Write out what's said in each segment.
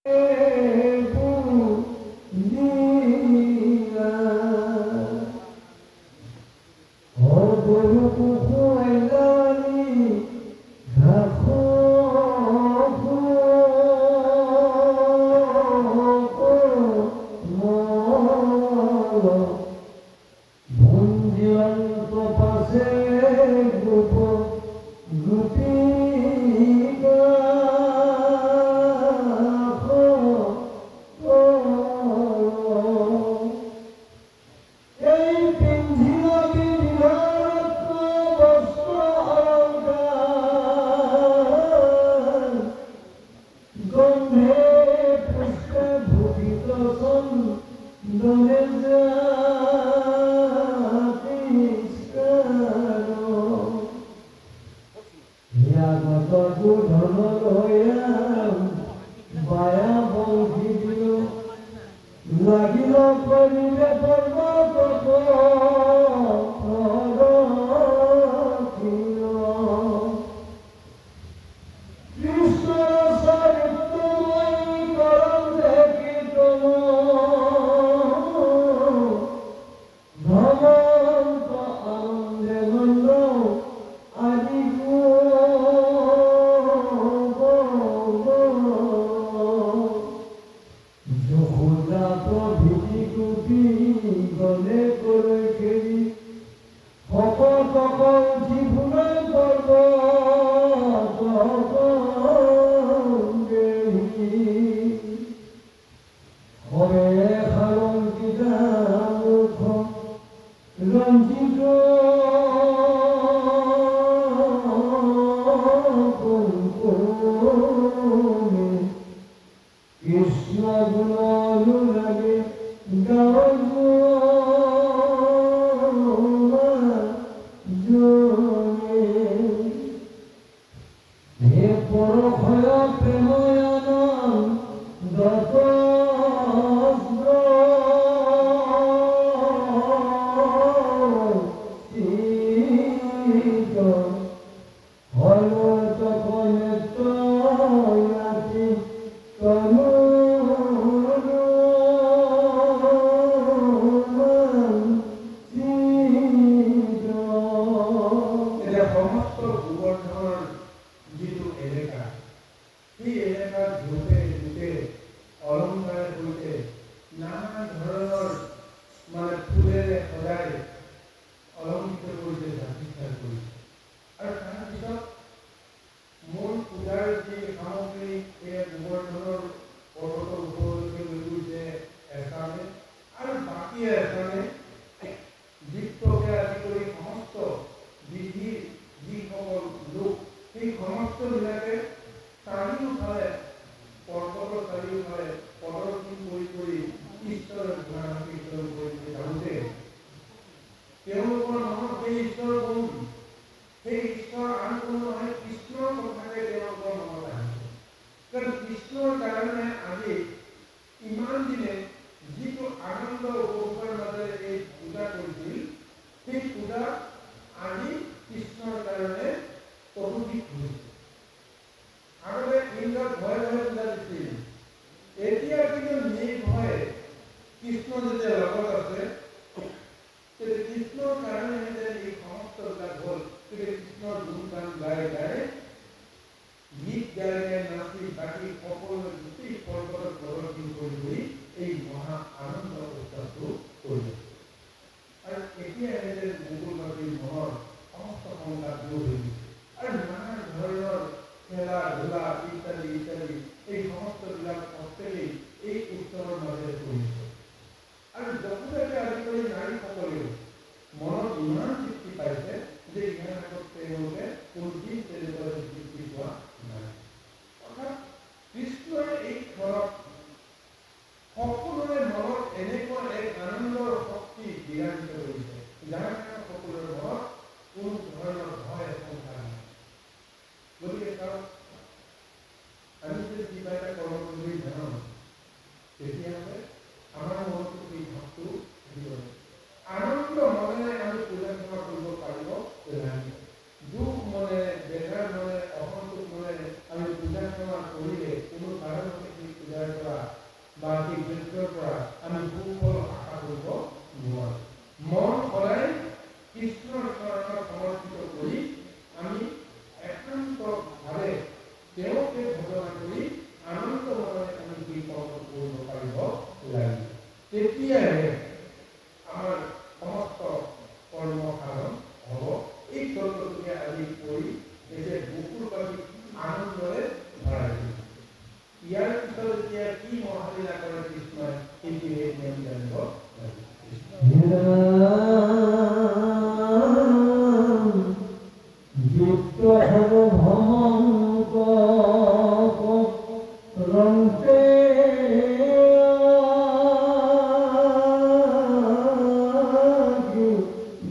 Gracias.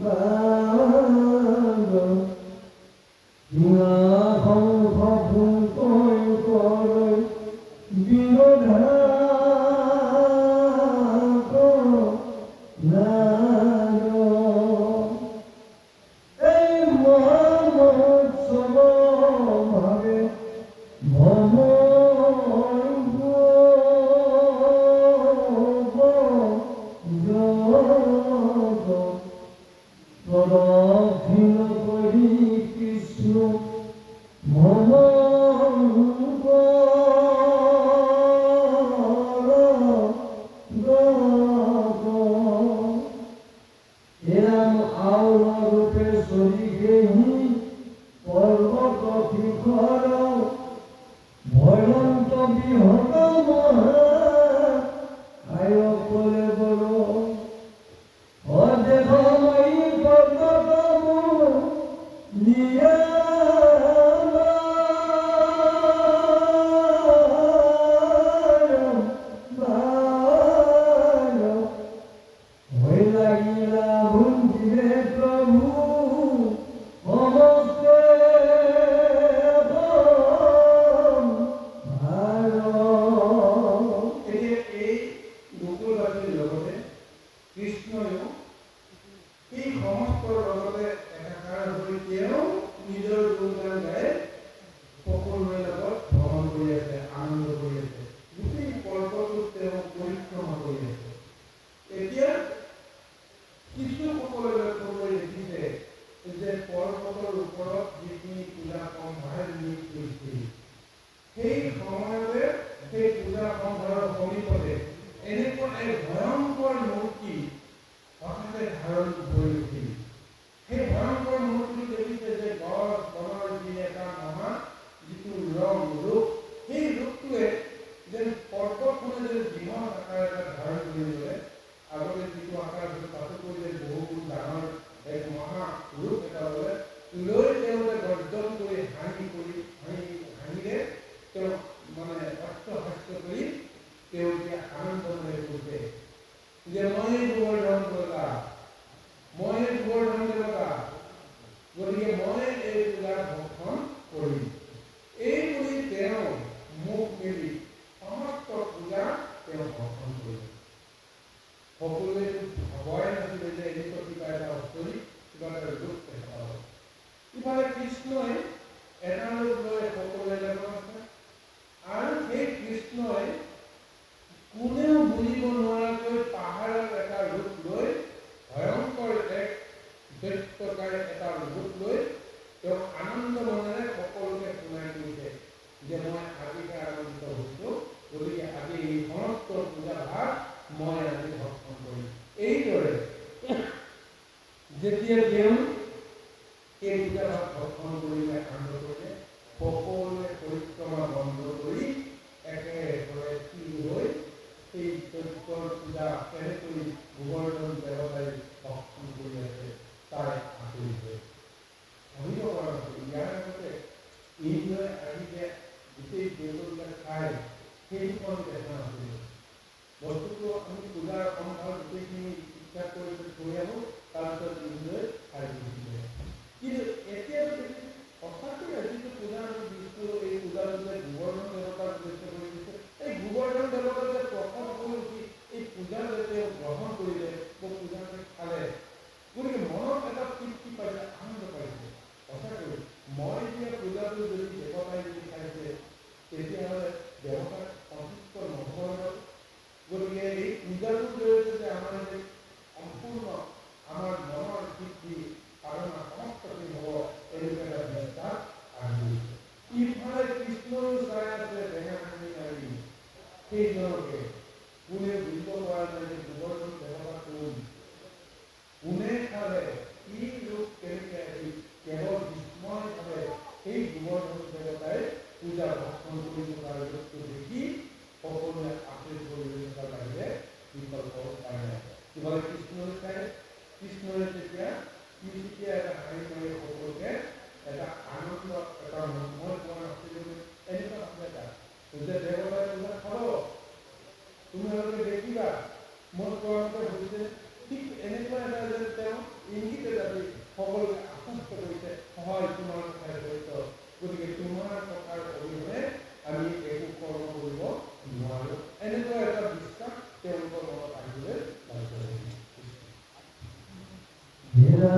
More এই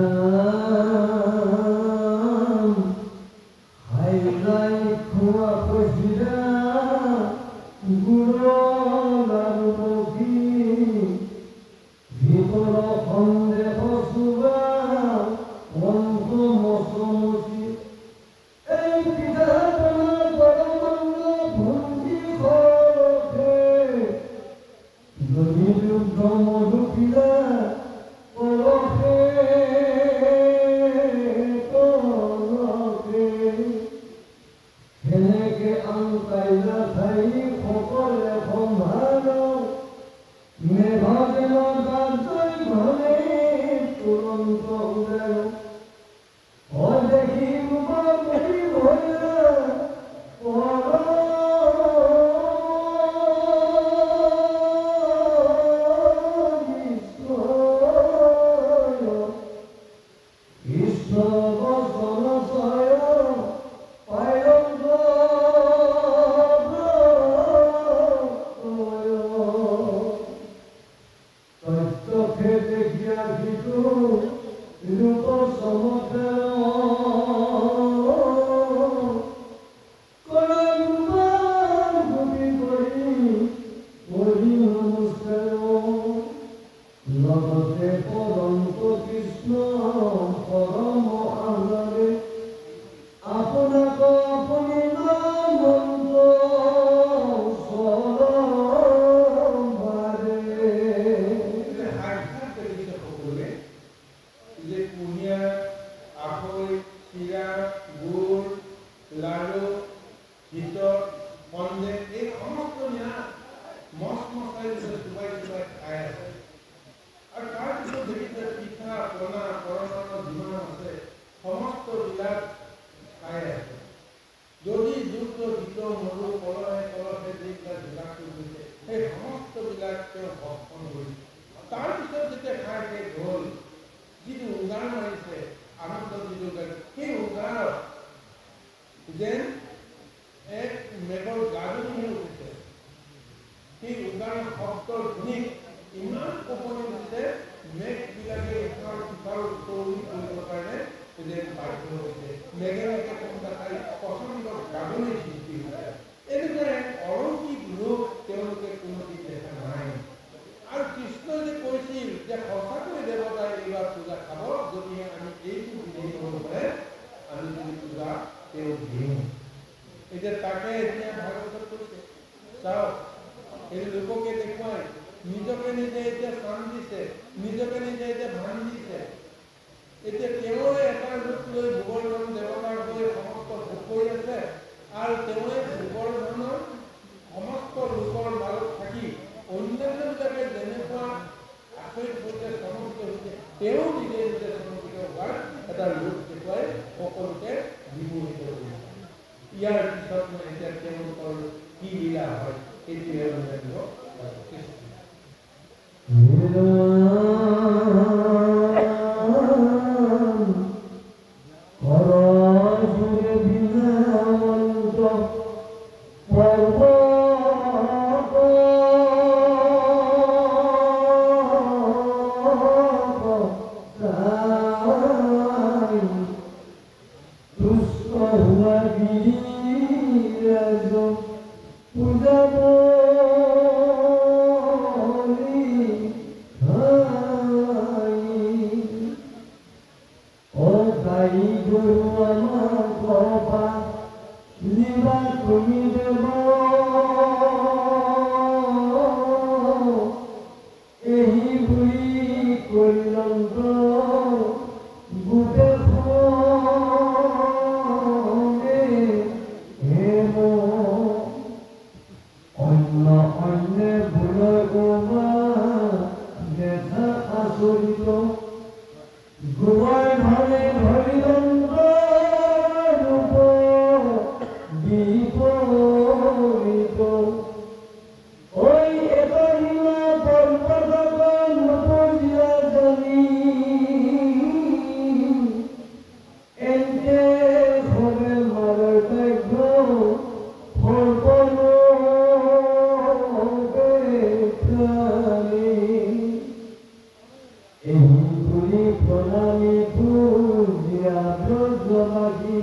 প্রণামী পূজিয়া ব্রজমাগি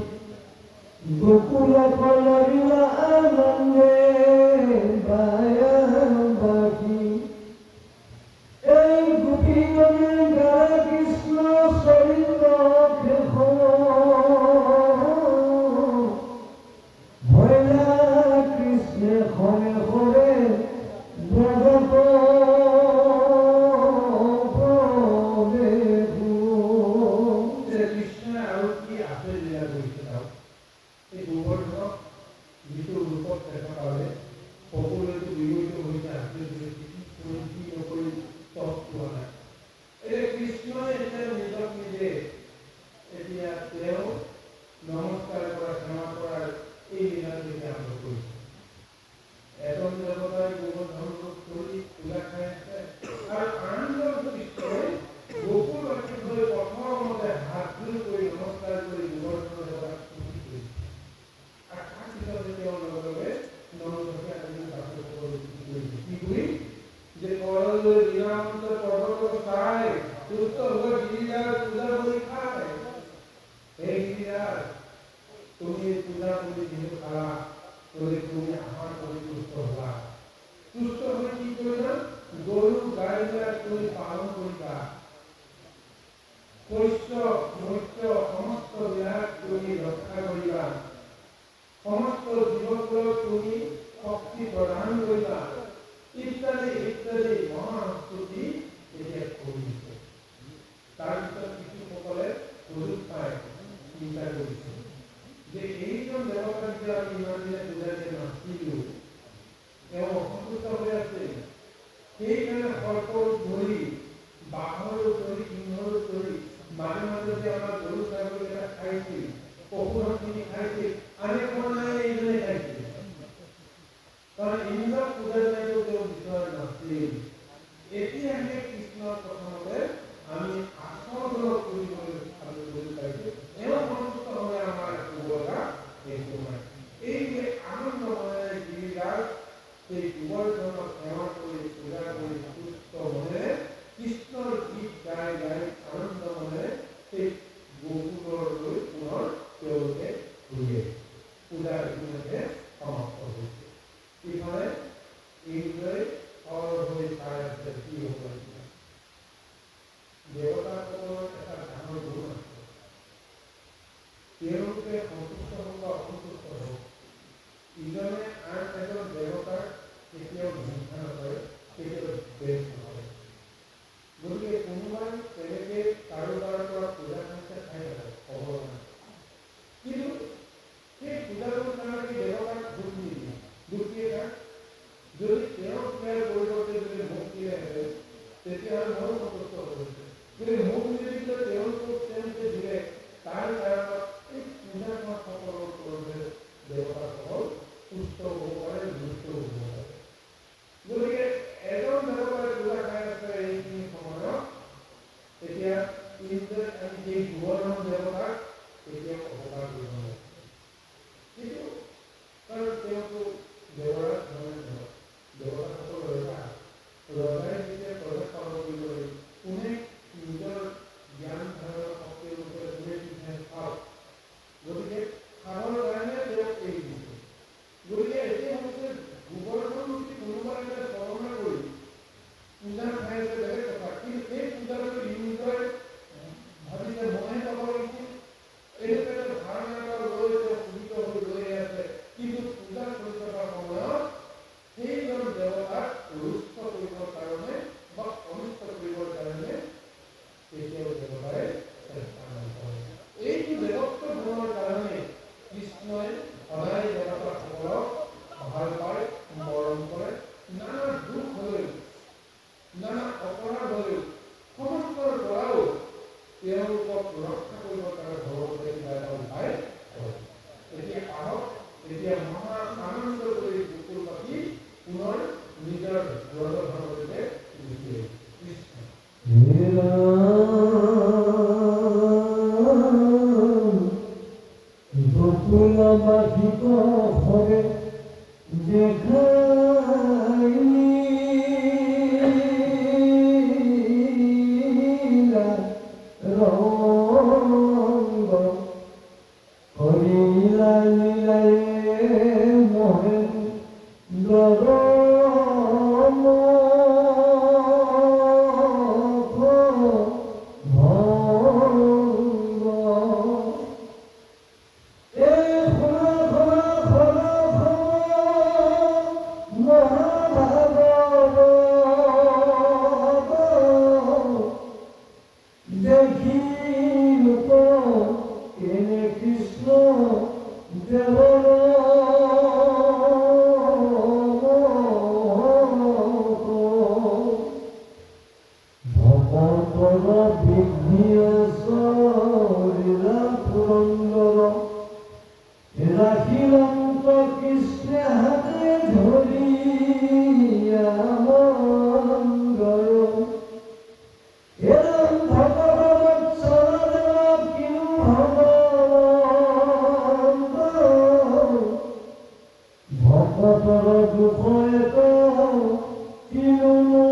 গোকুল কলরিলা আনন্দে বাকি এই গোপীগণে গারা কৃষ্ণ চরিত্র ভয়লা কৃষ্ণে খরে খরে ব্রজত রঙ্গ হরিলা লীলায় মহেন্দ্র রাখিলন্ত কৃষ্ণ হাতে ধরিয়া মঙ্গল এরম ভগবত চরণ কিনু ভগবতর দুঃখ এত কিনু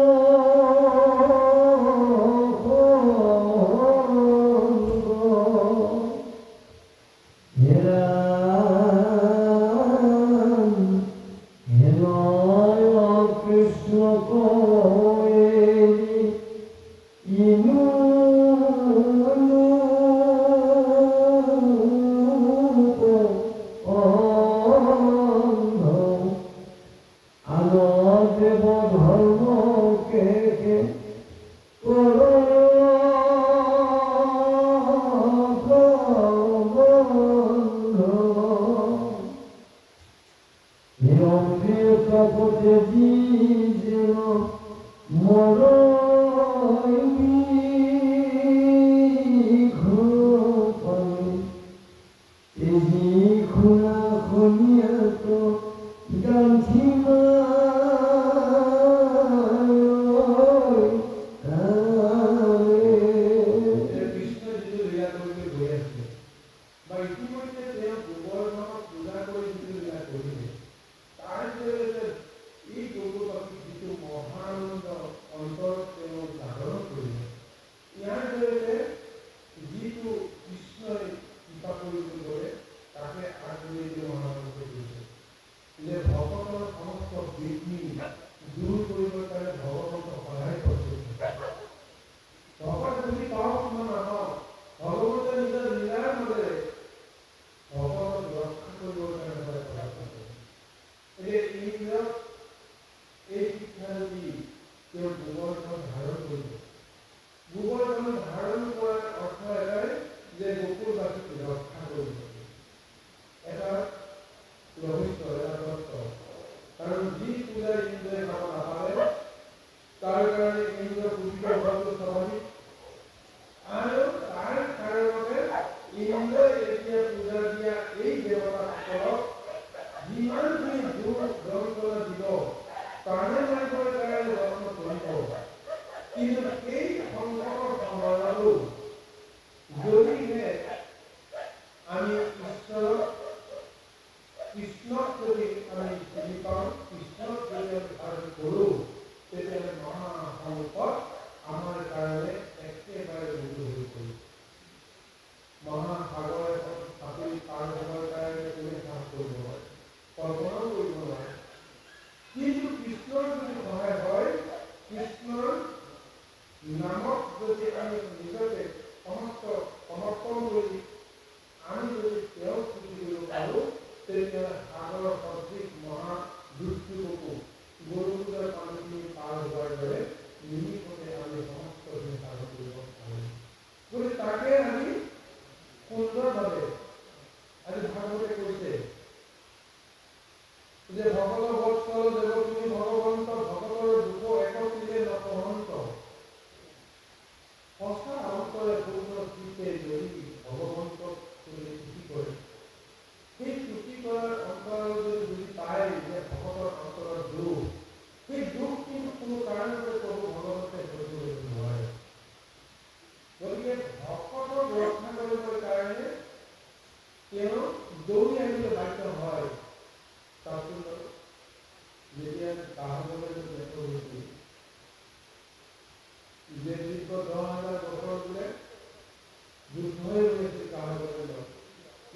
যুদ্ধ হয়ে রয়েছে কারণ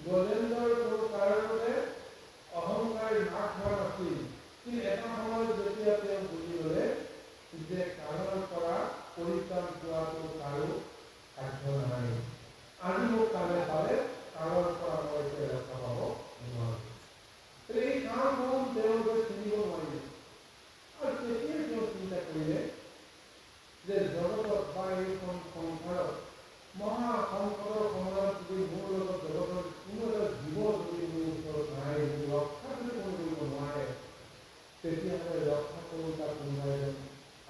গজেন্দ্রের কোনো কারণে অহংকারী নাক হওয়া নাছিল কিন্তু এটা সময় যেতিয়া তেওঁ বুজি ল'লে যে কাৰণৰ পৰা পৰিত্ৰাণ পোৱাটো কাৰো সাধ্য নাই আজি মোক কালে পালে কালৰ পৰা মই এতিয়া ৰক্ষা পাব নোৱাৰোঁ এই কামবোৰ তেওঁলোকে চিনিব নোৱাৰিলে আৰু তেতিয়াই তেওঁ চিন্তা কৰিলে যে জগতত বা এইখন সংসাৰত মহা সংকটৰ সময়ত যদি মোৰ লগত জগতৰ কোনো এটা জীৱ যদি মোৰ ওচৰত নাই মোৰ ৰক্ষা যদি কোনো কৰিব নোৱাৰে তেতিয়াহ'লে ৰক্ষা কৰোঁ বা কোনোবাই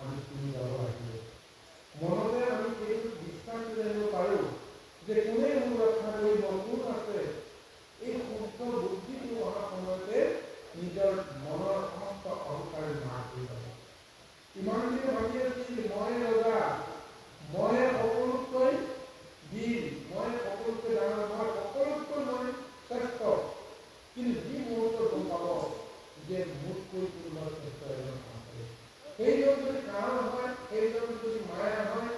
আমি চিনি যাব লাগিব মনতে আমি সেইটো বিশ্বাস কৰি আনিব পাৰোঁ যে কোনে মোৰ ৰক্ষা কৰিব কোন আছে এই শুদ্ধ বুদ্ধিটো অহা সময়তে নিজৰ মনৰ সমস্ত অহংকাৰ নাশ হৈ যাব ইমানখিনি ভাবি আছিল মই ৰজা মই সকলোতকৈ বীৰ মই সকলোতকৈ ডাঙৰ মই সকলোতকৈ মই শ্ৰেষ্ঠ কিন্তু যি মুহূৰ্তত গম পাব যে মোতকৈ কোনোবা শ্ৰেষ্ঠ এজন আছে সেইজন যদি কাৰণ হয় সেইজন যদি মায়া হয়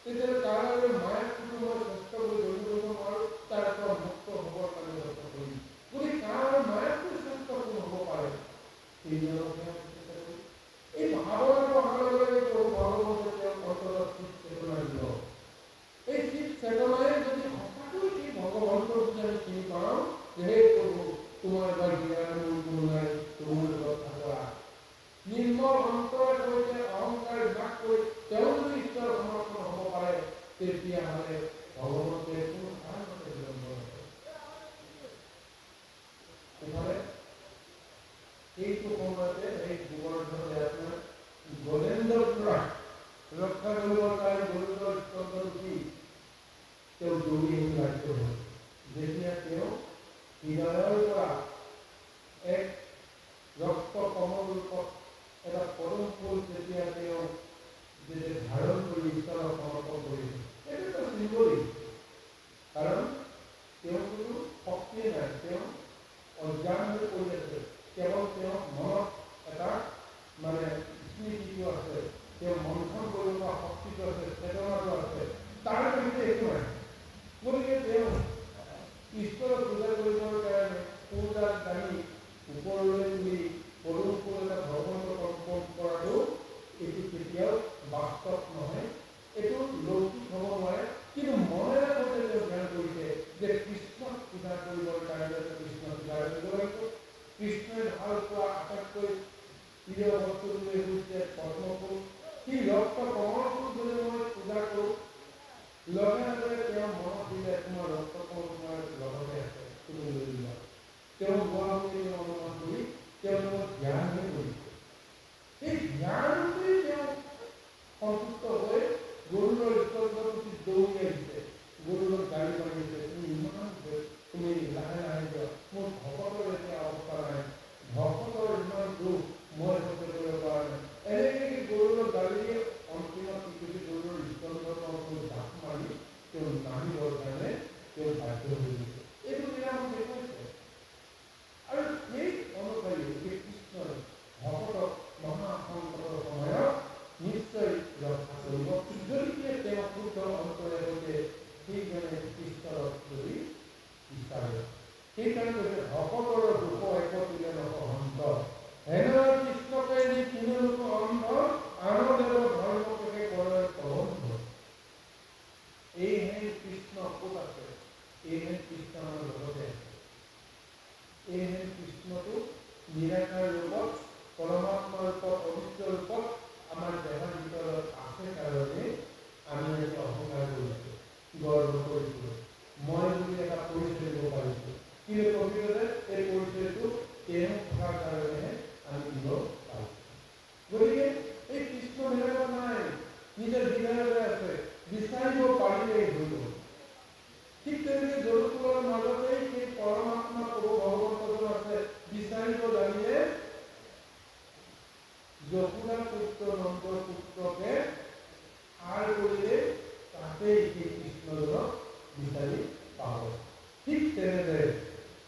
তেতিয়াহ'লে তাৰ বাবে মায়াটোতো মই শ্ৰেষ্ঠ বুলি ধৰি কৰিব নোৱাৰোঁ তাৰ পৰা মুক্ত হ'বৰ কাৰণে যত্ন কৰিম গতিকে কাৰণ মায়াতকৈ শ্ৰেষ্ঠ কোন হ'ব পাৰে সেইজনকে এই ভাৱনাটো অহাৰ লগে লগে প্ৰভু ভগৱন্তে তেওঁৰ অন্তৰত চিত চেতনা দিব এই চিত চেতনাই যদি সঁচাকৈ সেই ভগৱন্তৰ যদি আমি চিনি পাওঁ যে সেই প্ৰভু তোমাৰ এবাৰ জ্ঞান মোৰ কোনো নাই তোমাৰ লগত থকা নিৰ্মল অন্তৰে কৈছে অহংকাৰ নাশ কৰি তেওঁ যদি ঈশ্বৰৰ সমৰ্থন হ'ব পাৰে তেতিয়াহ'লে ভগৱন্তে কোনো কাৰণতে বিলম্ব নকৰে ইফালে এইটো সময়তে এই গোবৰ্ধনে আপোনাৰ গজেন্দ্ৰৰ পৰা ৰক্ষা কৰিবৰ কাৰণে গৰুড়ৰ স্কন্ধত উঠি তেওঁ দৌৰি আহি ৰাজ্য হ'ল যেতিয়া তেওঁ হৃদয়ৰ পৰা এক ৰক্ত কমল ৰূপত এটা পদম ফুল যেতিয়া তেওঁ যেতিয়া ধাৰণ কৰি ঈশ্বৰৰ সমৰ্পণ কৰিছে সেইটো এটা চিম্বলিক কাৰণ তেওঁৰ কোনো শক্তিয়ে নাই তেওঁ অজ্ঞান হৈ পৰি আছে কেৱল তেওঁ মনত এটা মানে স্মৃতিটো আছে তেওঁ মন্থন কৰিব পৰা শক্তিটো আছে চেতনাটো আছে তাৰ বাহিৰে একো নাই গতিকে তেওঁ ঈশ্বৰক পূজা কৰিবৰ কাৰণে ফুলডাল দাঙি ওপৰলৈ তুলি পদুম ফুল এটা ভগৱন্তক অৰ্পণ কৰাটো এইটো কেতিয়াও বাস্তৱ নহয় এইটো লৌকিক হ'ব নোৱাৰে কিন্তু মনেৰে সৈতে তেওঁ জ্ঞান কৰিছে যে কৃষ্ণক পূজা কৰিবৰ কাৰণে কৃষ্ণ পূজা কৰিব লাগিব কৃষ্ণই ভাল পোৱা আটাইতকৈ প্ৰিয় বস্তুটোৱে হৈছে পদ্মফুল সেই ৰক্ত কমলটো যদি মই পূজা কৰোঁ লগে লগে তেওঁ মনত দিলে তোমাৰ ৰক্ত কমল তোমাৰ লগতে আছে তুমি লৈ লোৱা তেওঁ লোৱা বুলি অনুমান কৰি তেওঁ জ্ঞান হৈ কৰিছে সেই জ্ঞানটোৱে তেওঁ সন্তুষ্ট হৈ গৰুড়ৰ স্কন্ধত উঠি দৌৰি আহিছে গৰুড়ক গাড়ী মাৰিছে তুমি ইমান তুমি লাহে লাহে যোৱা মোৰ ভকতৰ এতিয়া অৱস্থা নাই ভকতৰ ইমান দুখ মই সহ্য কৰিব পৰা নাই এনেকৈ গৰুড়ৰ গাড়ীয়ে অন্তিমত কি কৰিছে গৰুড়ৰ স্কন্ধত জাপ মাৰি তেওঁ নামিবৰ কাৰণে তেওঁ বাধ্য হৈ গৈছে এইটো নিৰাময় দেখুৱাইছে আৰু সেই অনুসৰি সেই কৃষ্ণই ভকতক মহাসংকটৰ সময়ত নিশ্চয় ৰক্ষা কৰিব যদিহে তেওঁ শুদ্ধ অন্তৰে সৈতে সেইজনে ঈশ্বৰক যদি বিচাৰে সেইকাৰণে কৈছে ভকতৰ দুখ একত্ৰিলে নকহন্ত হেন কৃষ্ণকে নি তিনিলোক অন্ধ আন দেৱ ধৰ্মকে কৰে প্ৰবন্ধ এই হেন কৃষ্ণ ক'ত আছে এই হেন কৃষ্ণ আমাৰ লগতে আছে এই হেন কৃষ্ণটো নিৰাকাৰ ৰূপত পৰমাত্মাৰ ৰূপত অবিষ্ট ৰূপত আমাৰ দেহৰ ভিতৰত আছে কাৰণে আমি আজি অহংকাৰ কৰিছোঁ গৰ্ব কৰিছোঁ মই বুলি এটা পৰিচয় দিব পাৰিছোঁ কিন্তু প্ৰকৃততে এই পৰিচয়টো তেওঁ থকাৰ কাৰণেহে আমি দিব পাৰিছোঁ গতিকে এই কৃষ্ণ নিৰাকাৰ নাই নিজৰ হৃদয়তে আছে বিচাৰিব পাৰিলেই হৈ গ'ল ঠিক তেনেকৈ জলকুলৰ মাজতেই সেই পৰমাত্মা প্ৰভু ভগৱন্তজন আছে বিচাৰিব জানিলে যশোদা পুত্ৰ নন্দৰ পুত্ৰকে সাৰ কৰিলে তাতেই সেই কৃষ্ণজনক বিচাৰি পাব ঠিক তেনেদৰে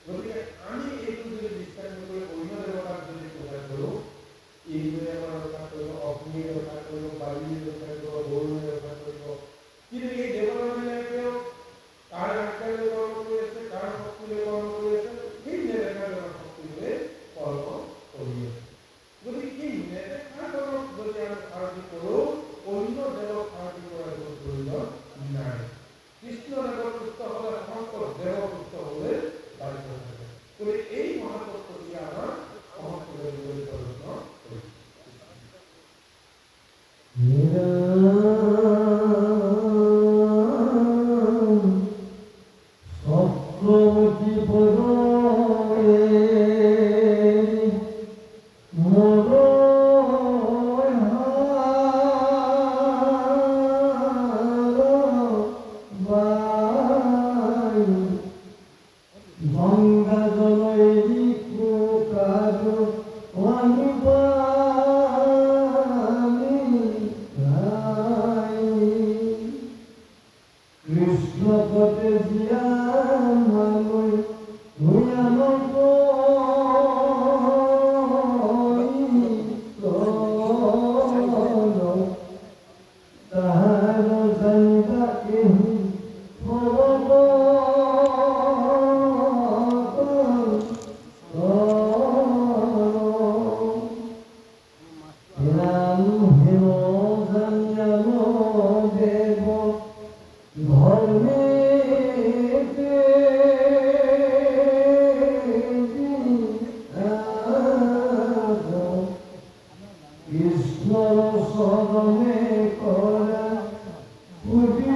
গতিকে আমি এইটো যদি বিশ্বাস নকৰি অন্য দেৱতাক যদি পূজা কৰোঁ ইন্দ্ৰই আমাৰ ৰক্ষা কৰিব অগ্নিয়ে ৰক্ষা কৰিব বায়ুৱে ৰক্ষা কৰিব বৰুণে ৰক্ষা কৰিব কিন্তু এই দেৱতাবিলাকেও দেবপুত্র হলে বাধ্য থাকে। তবে এই মহাতত্ত্বটি আমরা মহাত্মা পরিচালনা করি। সপ্তমতি পদে মোর গঙ্গা জলই কাজ কৃষ্ণ পথে জিয়া মানই ভুয়ান তাহার জানিবা কেহি রাম হেম জানিয়াম দেব ধর্মে কৃষ্ণ শরণে করা পুজি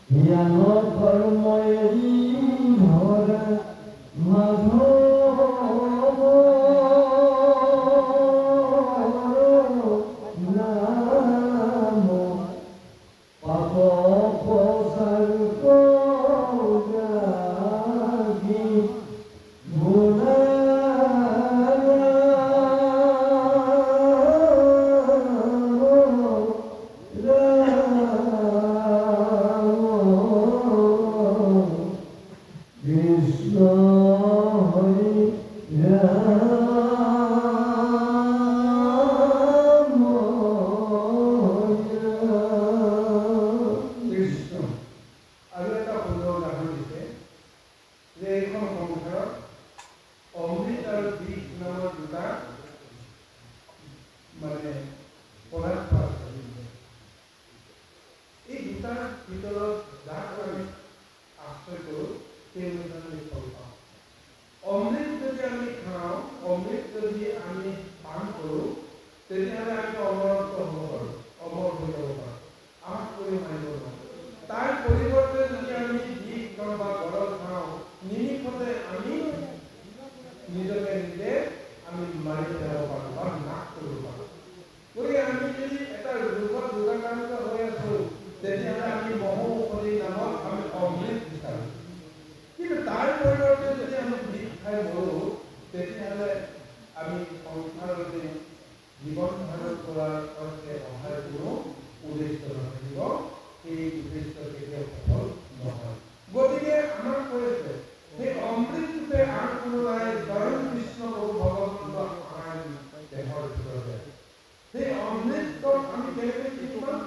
জ্ঞান ধর্ময়ী ধরা মাধব নাম পাপ প্রসার জাগি গুণা কৃষ্ণ হরি রাম কৃষ্ণ আৰু এটা সুন্দৰ উদাহৰণ দিছে যে এইখন সংসাৰত অমৃত আৰু বিষ নামৰ দুটা মানে পদাৰ্থ আছে। এই দুটাৰ ভিতৰত যাক আমি আশ্ৰয় কৰোঁ তেওঁলোকে আমি ফল পাওঁ। অমৃত যদি আমি খাওঁ, অমৃত যদি আমি পান কৰোঁ, তেতিয়াহ'লে আমি অমৰত্ব হ'ব পাৰোঁ, অমৰ হৈ যাব পাৰোঁ, আমাক কৰি মাৰিব নোৱাৰোঁ। তাৰ পৰিৱৰ্তে যদি আমি বিষ খাওঁ বা গৰম খাওঁ, নিমিষতে আমি নিজকে নিজে আমি মাৰি পেলাব পাৰোঁ বা নাশ কৰিব পাৰোঁ। গতিকে আমি যদি এটা ৰোগত ৰোগাক্ৰান্ত হৈ আছোঁ, তেতিয়াহ'লে আমি মহৌষধি নামত আমি অমৃত বিচাৰোঁ। কিন্তু তাৰ পৰিৱৰ্তে যদি আমি বিষ খাই মৰোঁ, তেতিয়াহ'লে আমি সংসাৰতে জীৱন ধাৰণ কৰাৰ অৰ্থে অহাৰ কোনো উদ্দেশ্য নাথাকিব, সেই উদ্দেশ্য কেতিয়াও সফল নহয়। গতিকে আমাক কৈছে সেই অমৃতৰূপে আন কোনো নাই, স্বয়ং কৃষ্ণ প্ৰভু ভগৱন্ত আমাৰ দেহৰ ভিতৰতে। সেই অমৃতক আমি কেনেকৈ চিনি পাম?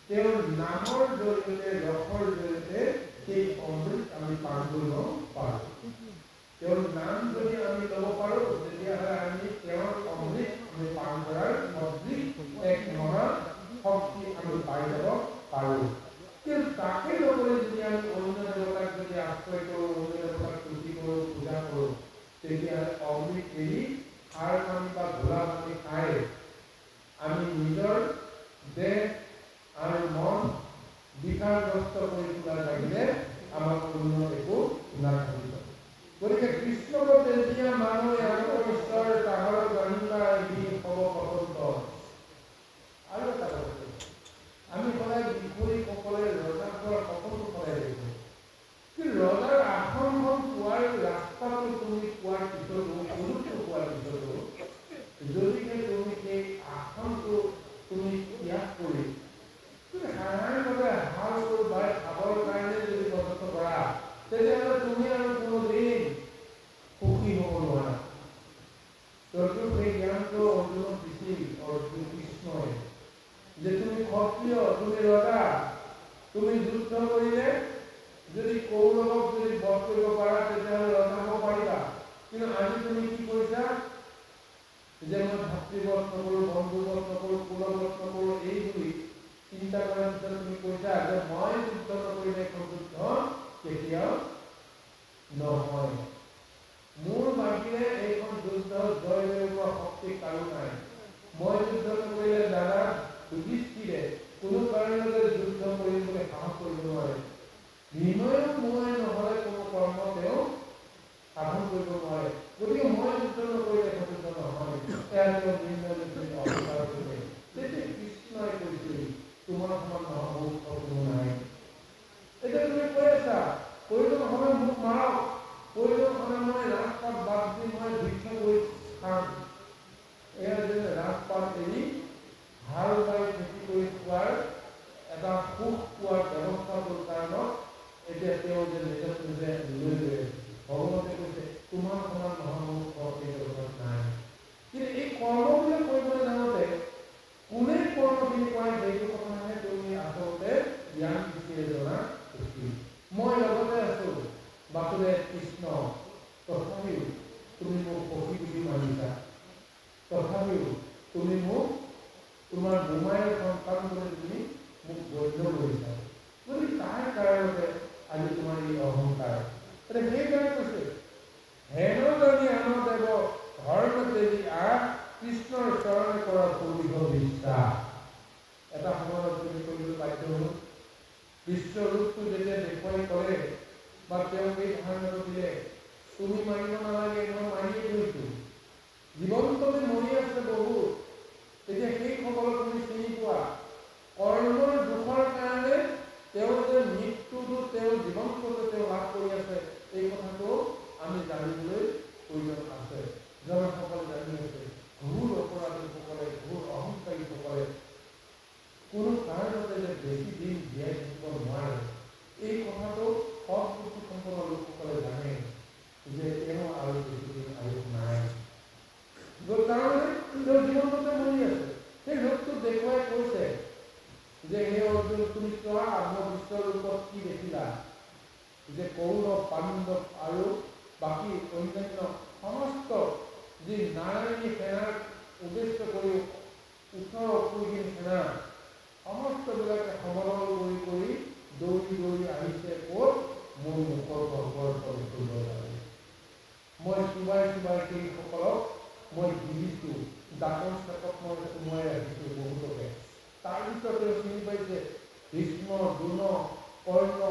তেওঁৰ নামৰ জৰিয়তে, ৰসৰ জৰিয়তে সেই অমৃত আমি পান কৰিব পাৰোঁ। তেওঁৰ নাম যদি আমি ল'ব পাৰোঁ, তেতিয়াহ'লে আমি তেওঁৰ অমৃত আমি পান কৰাৰ সদৃশ এক মহা শক্তি আমি পাই যাব পাৰোঁ। কিন্তু তাকে নকৰি যদি আমি অন্য দেৱতাক যদি আশ্ৰয় কৰোঁ, অন্য দেৱতাক তুতি কৰোঁ, পূজা কৰোঁ, তেতিয়াহ'লে অমৃত এৰি সাৰ পানী বা ঘোলা পানী খাই আমি নিজৰ দেহ আৰু মন বিকাৰগ্ৰস্ত কৰি তোলা লাগিলে আমাৰ অন্য একো নাথাকিব। গতিকে কৃষ্ণক তেতিয়া মানুহে আগৰ ঈশ্বৰ তাহাৰ জানিবা এদিন হ'ব পতন্ত। আৰু এটা কথা, আমি সদায় বিষয়ীসকলে ৰজাৰ পৰা সকলো সদায় দেখোঁ, কিন্তু ৰজাৰ আসনখন পোৱাৰ ৰাস্তাটো তুমি পোৱাৰ পিছতো, সুযোগটো পোৱাৰ পিছতো যদিহে তুমি সেই আসনটো তুমি ত্যাগ কৰি তুমি সাধাৰণভাৱে হাল বাই খাবৰ কাৰণে যদি কষ্ট কৰা, তেতিয়াহ'লে তুমি আৰু কোনোদিন সুখী হ'ব নোৱাৰা। তথাপিও সেই জ্ঞানটো অৰ্জুনক দিছিল অৰ্জুন কৃষ্ণই, যে তুমি ক্ষত্ৰিয়, তুমি ৰজা, তুমি যুদ্ধ কৰিলে যদি কৌৰৱক যদি বধ কৰিব পাৰা, তেতিয়াহ'লে ৰজা হ'ব পাৰিবা। কিন্তু আজি তুমি কি কৰিছা? যে মই ভাতৃবধ নকৰো, বন্ধুবধ নকৰো, কুলবধ নকৰো, এইবুলি চিন্তা কৰাৰ পিছত তুমি কৈছা যে মই যুদ্ধ নকৰিলে এখন যুদ্ধ কেতিয়াও নহয়। মোৰ বাহিৰে এইখন যুদ্ধ জয় কৰিব শক্তি কাৰো নাই। মই যুদ্ধ নকৰিলে দাদা যুধিষ্ঠিৰে কোনো কাৰণতে যুদ্ধ কৰিবলৈ সাহস কৰিব নোৱাৰে। নিৰ্ণয় মই নহ'লে কোনো কৰ্ম তেওঁ সাধন কৰিব নোৱাৰে। গতিকে মই যুদ্ধ নকৰিলে এখন যুদ্ধ নহয়। এয়া তেওঁ নিৰ্ণয় অহংকাৰ কৰিলে। তেতিয়া কৃষ্ণই কৈছিল তোমাৰ সমান মহামূৰ্খ কোনো নাই। এতিয়া তুমি কৈ আছা প্ৰয়োজন হ'লে মোক মাৰক, প্ৰয়োজন হ'লে মই ৰাজপাত বাদ দি মই ভিক্ষা কৰি খাম। এয়া যে ৰাজপাত এৰি হাল বাই খেতি কৰি খোৱাৰ এটা সুখ পোৱাৰ ব্যৱস্থাটোৰ কাৰণত এতিয়া তেওঁ যে নিজক নিজে লৈ লৈ ভগৱতে কৈছে তোমাৰ সমান মহামূৰ্খ এই জগতত নাই। কিন্তু এই কৰ্মবিলাক কৰিবলৈ যাওঁতে কোনে কৰ্মখিনি কৰে সেইটো কথাহে তুমি আচলতে জ্ঞান দৃষ্টিৰে জনা উচিত। মই লগতে আছো বাসুদেৱ কৃষ্ণ, তথাপিও তুমি মোক সখী বুলি মানিছা, তথাপিও তুমি মোক তোমাৰ বোমাইৰ সন্তান বুলি তুমি মোক গণ্য কৰিছা। গতিকে তাৰ কাৰণতে আজি তোমাৰ এই অহংকাৰ। সেইকাৰণে কৈছে হেন জানি আন দেৱ ধৰ্ম দেৱী আহ কৃষ্ণৰ চৰণে কৰা পূৰ্ব বিশ্বাস। এটা সময়ত তুমি কৰিবলৈ বাধ্য হ'ল। বিশ্বৰূপটো যেতিয়া দেখুৱাই কৰে বা তেওঁক এই ধাৰণাটো দিলে তুমি মাৰিব নালাগে, মই মাৰিয়ে গৈছো, জীৱন্ততে মৰি আছে বহুত। তেতিয়া সেইসকলক তুমি চিনি পোৱা। কৰ্মৰ দুখৰ কাৰণে তেওঁ যে মৃত্যুটো তেওঁ জীৱন্ততে তেওঁ লাভ কৰি আছে এই কথাটো আমি জানিবলৈ প্ৰয়োজন আছে। জনসকলে জানি আছে ঘোৰ অপৰাধীসকলে, ঘোৰ অহংকাৰীসকলে কোনো কাৰণতে যে বেছি দিন জীয়াই থাকিব নোৱাৰে এই কথাটো সৎবুদ্ধি সম্পন্ন লোকসকলে জানে যে তেওঁ আৰু বেছি দিন আয়ুস নাই। তাৰমানে তেওঁ জীৱনতে মৰি আছে। সেই লোকটো দেখুৱাই কৈছে যে হে অৰ্জুন তুমি চোৱা মই বিশ্বৰ ৰূপত কি দেখিলা, যে কৌৰৱ, পাণ্ডৱ আৰু বাকী অন্যান্য সমস্ত যি নাৰায়ণী সেনাক উদ্দেশ্য কৰি 18 সেনা সমস্তবিলাকে সমদল কৰি দৌৰি দৌৰি আহিছে ক'ত মোৰ মুখৰ গৰ্ভৰ বাবে। মই চুবাই চুবাই সেইসকলক মই দিছোঁ, দাঁতৰ চেপত মই সোমোৱাই ৰাখিছোঁ বহুতকে। তাৰ ভিতৰত চিনি পাইছে ভীষ্ম, দ্ৰোণ, কৰ্ণ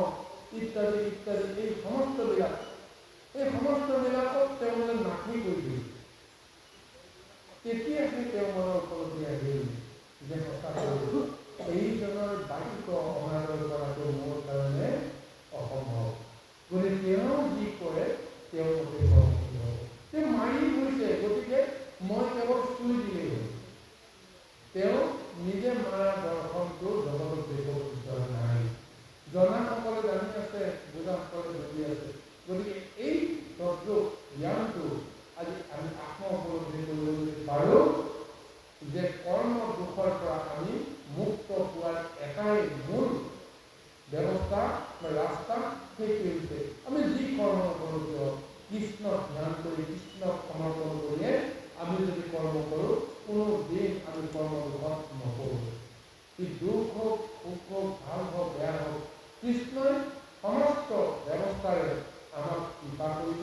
ইত্যাদি ইত্যাদি এই সমস্তবিলাকক তেওঁ মানে নাকি কৰি দিছে। তেতিয়াহে তেওঁ মনৰ ওপৰত আহিল যে সঁচাকৈ এইজনৰ বাক্য অনাদৰ কৰাটো মোৰ কাৰণে অসম্ভৱ। গতিকে তেওঁ যি কৰে তেওঁ মতে সন্মতি হ'ব। তেওঁ মাৰি গৈছে, গতিকে মই কেৱল চুই দিলেই হ'ল। তেওঁ নিজে মাৰা দৰ্শনটো জগতত দেখুৱাব বিচৰা নাই। জনাসকলে জানি আছে, বুজাসকলে বুজি আছে। গতিকে এই তত্ত্ব জ্ঞানটো আজি আমি আত্ম উপলব্ধি কৰিবলৈ পাৰোঁ যে কৰ্ম দুখৰ পৰা আমি মুক্ত হোৱাৰ এটাই মূল ব্যৱস্থা বা ৰাস্তা, সেইটো হৈছে আমি যি কৰ্ম কৰোঁ কিয় কৃষ্ণক ধ্যান কৰি কৃষ্ণক সমৰ্পণ কৰিয়ে আমি যদি কৰ্ম কৰোঁ কোনো দিন আমি কৰ্ম দুখত নকৰোঁ। ই দুখ হওক, সুখ হওক, ভাল হওক, বেয়া হওক, কৃষ্ণই সমস্ত ব্যৱস্থাৰে আমাক কৃপা কৰিব